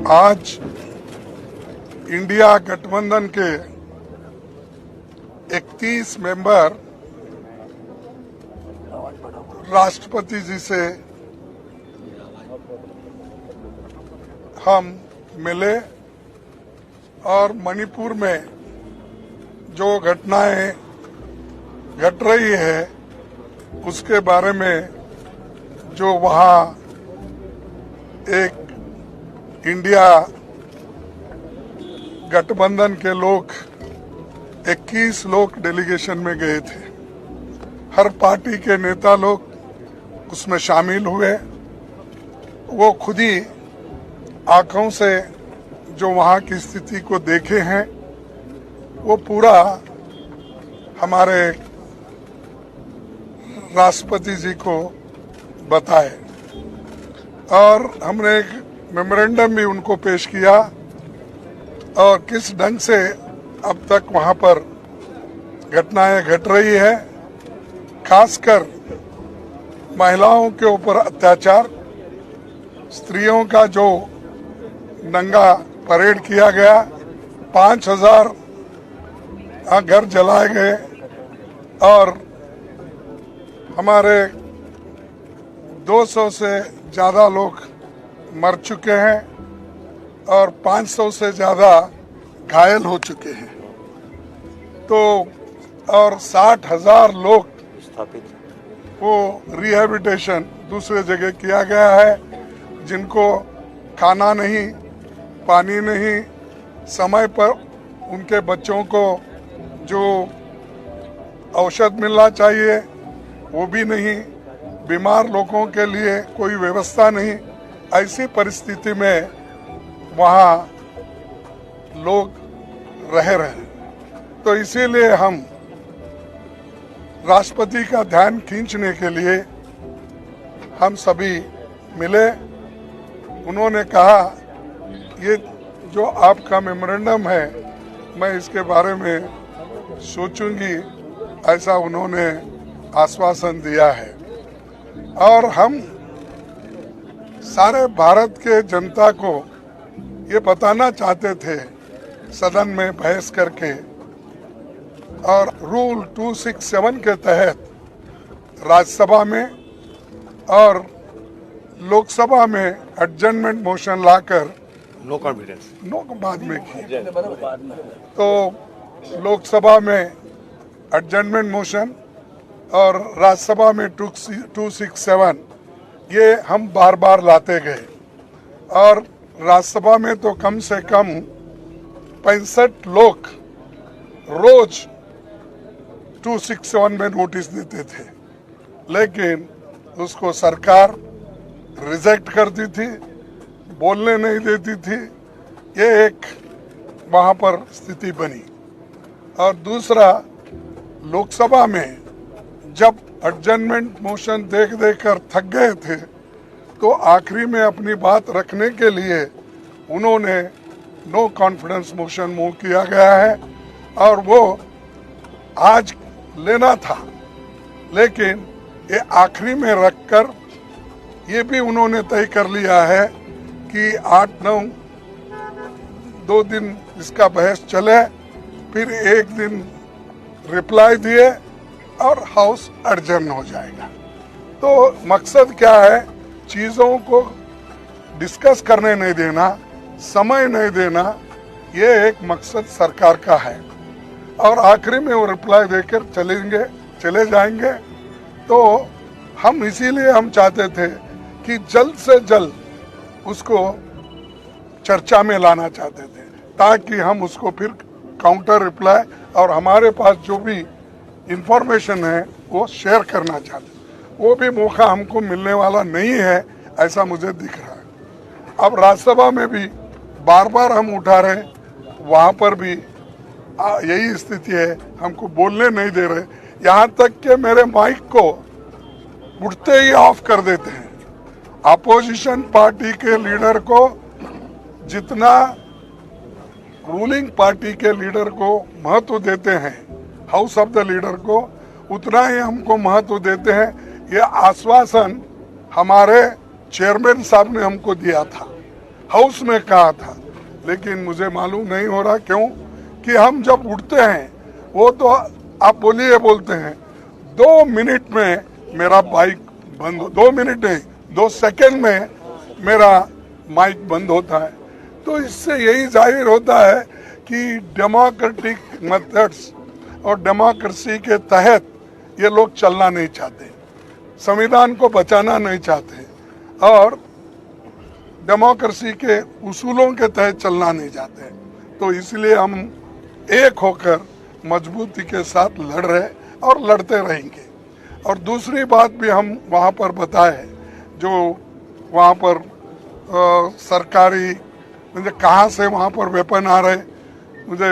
आज इंडिया गठबंधन के 31 मेंबर राष्ट्रपति जी से हम मिले और मणिपुर में जो घटनाएं घट रही है उसके बारे में जो वहां एक इंडिया गठबंधन के लोग 21 लोग डेलीगेशन में गए थे। हर पार्टी के नेता लोग उसमें शामिल हुए। वो खुद ही आंखों से जो वहां की स्थिति को देखे हैं वो पूरा हमारे राष्ट्रपति जी को बताए और हमने एक मेमोरेंडम भी उनको पेश किया और किस ढंग से अब तक वहां पर घटनाएं घट रही है, खासकर महिलाओं के ऊपर अत्याचार, स्त्रियों का जो नंगा परेड किया गया, 5000 घर जलाए गए और हमारे 200 से ज्यादा लोग मर चुके हैं और 500 से ज्यादा घायल हो चुके हैं। तो और 60,000 लोग वो रिहेबिलिटेशन दूसरे जगह किया गया है, जिनको खाना नहीं, पानी नहीं, समय पर उनके बच्चों को जो औषध मिलना चाहिए वो भी नहीं, बीमार लोगों के लिए कोई व्यवस्था नहीं। ऐसी परिस्थिति में वहाँ लोग रह रहे हैं। तो इसीलिए हम राष्ट्रपति का ध्यान खींचने के लिए हम सभी मिले। उन्होंने कहा ये जो आपका मेमोरेंडम है मैं इसके बारे में सोचूंगी, ऐसा उन्होंने आश्वासन दिया है। और हम सारे भारत के जनता को ये बताना चाहते थे सदन में बहस करके, और रूल 267 के तहत राज्यसभा में और लोकसभा में एडजर्नमेंट मोशन लाकर नो कॉन्फिडेंस बाद में की। तो लोकसभा में एडजर्नमेंट मोशन और राज्यसभा में 267 ये हम बार बार लाते गए और राज्यसभा में तो कम से कम 65 लोग रोज 267 में नोटिस देते थे, लेकिन उसको सरकार रिजेक्ट करती थी, बोलने नहीं देती थी। ये एक वहां पर स्थिति बनी। और दूसरा, लोकसभा में जब एडजर्नमेंट मोशन देख कर थक गए थे तो आखिरी में अपनी बात रखने के लिए उन्होंने नो कॉन्फिडेंस मोशन मूव किया गया है और वो आज लेना था, लेकिन ये आखिरी में रखकर ये भी उन्होंने तय कर लिया है कि 8-9 2 दिन इसका बहस चले, फिर 1 दिन रिप्लाई दिए और हाउस एडजर्न हो जाएगा। तो मकसद क्या है, चीजों को डिस्कस करने नहीं देना, समय नहीं देना, ये एक मकसद सरकार का है। और आखिरी में वो रिप्लाई देकर चले जाएंगे। तो हम इसीलिए हम चाहते थे कि जल्द से जल्द उसको चर्चा में लाना चाहते थे, ताकि हम उसको फिर काउंटर रिप्लाई और हमारे पास जो भी इंफॉर्मेशन है वो शेयर करना चाहते। वो भी मौका हमको मिलने वाला नहीं है, ऐसा मुझे दिख रहा है। अब राज्यसभा में भी बार बार हम उठा रहे, वहां पर भी यही स्थिति है, हमको बोलने नहीं दे रहे। यहाँ तक कि मेरे माइक को उठते ही ऑफ कर देते हैं। अपोजिशन पार्टी के लीडर को जितना रूलिंग पार्टी के लीडर को महत्व देते हैं, हाउस ऑफ द लीडर को, उतना ही हमको महत्व देते हैं। ये आश्वासन हमारे चेयरमैन साहब ने हमको दिया था हाउस में कहा था, लेकिन मुझे मालूम नहीं हो रहा क्यों कि हम जब उठते हैं वो तो आप बोलिए बोलते हैं 2 मिनट में मेरा बाइक बंद 2 मिनट नहीं 2 सेकंड में मेरा माइक बंद होता है। तो इससे यही जाहिर होता है कि डेमोक्रेटिक मेथड्स और डेमोक्रेसी के तहत ये लोग चलना नहीं चाहते, संविधान को बचाना नहीं चाहते और डेमोक्रेसी के उसूलों के तहत चलना नहीं चाहते। तो इसलिए हम एक होकर मजबूती के साथ लड़ रहे और लड़ते रहेंगे। और दूसरी बात भी हम वहाँ पर बताए, जो वहाँ पर सरकारी मुझे कहाँ से वहाँ पर वेपन आ रहे, मुझे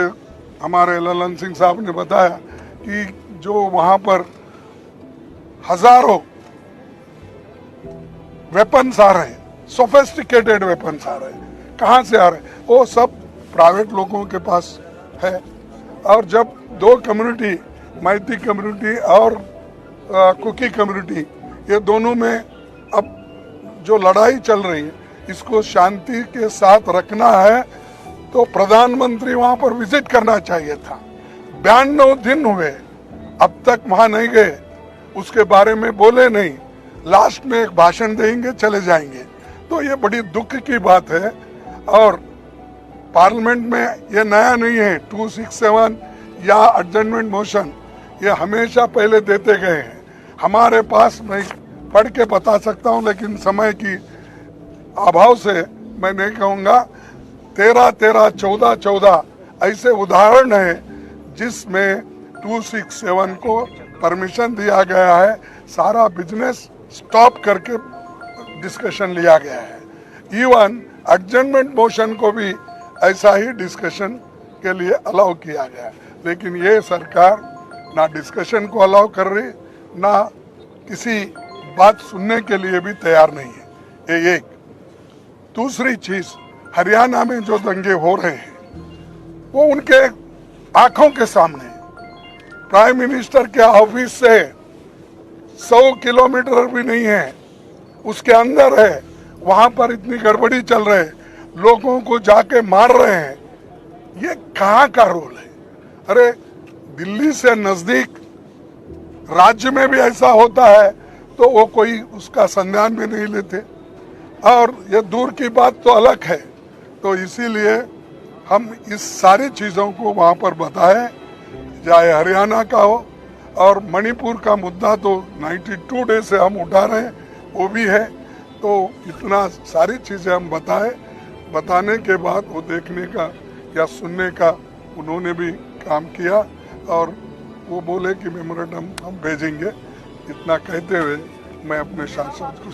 हमारे ललन सिंह साहब ने बताया कि जो वहाँ पर हजारों वेपन्स आ रहे हैं, सोफिस्टिकेटेड वेपन्स आ रहे हैं, कहाँ से आ रहे हैं? वो सब प्राइवेट लोगों के पास है। और जब 2 कम्युनिटी, मैती कम्युनिटी और कुकी कम्युनिटी, ये दोनों में अब जो लड़ाई चल रही है इसको शांति के साथ रखना है, तो प्रधानमंत्री वहां पर विजिट करना चाहिए था। 92 दिन हुए, अब तक वहां नहीं गए, उसके बारे में बोले नहीं, लास्ट में एक भाषण देंगे चले जाएंगे। तो ये बड़ी दुख की बात है। और पार्लियामेंट में ये नया नहीं है, 267 या एडजर्नमेंट मोशन ये हमेशा पहले देते गए हैं। हमारे पास मैं पढ़ के बता सकता हूँ, लेकिन समय की अभाव से मैं नहीं कहूँगा। 13-13, 14-14 ऐसे उदाहरण है जिसमें 267 को परमिशन दिया गया है, सारा बिजनेस स्टॉप करके डिस्कशन लिया गया है। इवन एडजर्नमेंट मोशन को भी ऐसा ही डिस्कशन के लिए अलाउ किया गया है। लेकिन ये सरकार ना डिस्कशन को अलाउ कर रही, ना किसी बात सुनने के लिए भी तैयार नहीं है। ये एक। दूसरी चीज, हरियाणा में जो दंगे हो रहे हैं वो उनके आंखों के सामने, प्राइम मिनिस्टर के ऑफिस से 100 किलोमीटर भी नहीं है, उसके अंदर है। वहां पर इतनी गड़बड़ी चल रही है, लोगों को जाके मार रहे हैं। ये कहाँ का रोल है? अरे दिल्ली से नजदीक राज्य में भी ऐसा होता है तो वो कोई उसका संज्ञान भी नहीं लेते, और ये दूर की बात तो अलग है। तो इसीलिए हम इस सारी चीज़ों को वहाँ पर बताएं, चाहे हरियाणा का हो, और मणिपुर का मुद्दा तो 92 डे से हम उठा रहे हैं, वो भी है। तो इतना सारी चीज़ें हम बताएं, बताने के बाद वो देखने का या सुनने का उन्होंने भी काम किया, और वो बोले कि मेमोरेंडम हम भेजेंगे। इतना कहते हुए मैं अपने सांसद को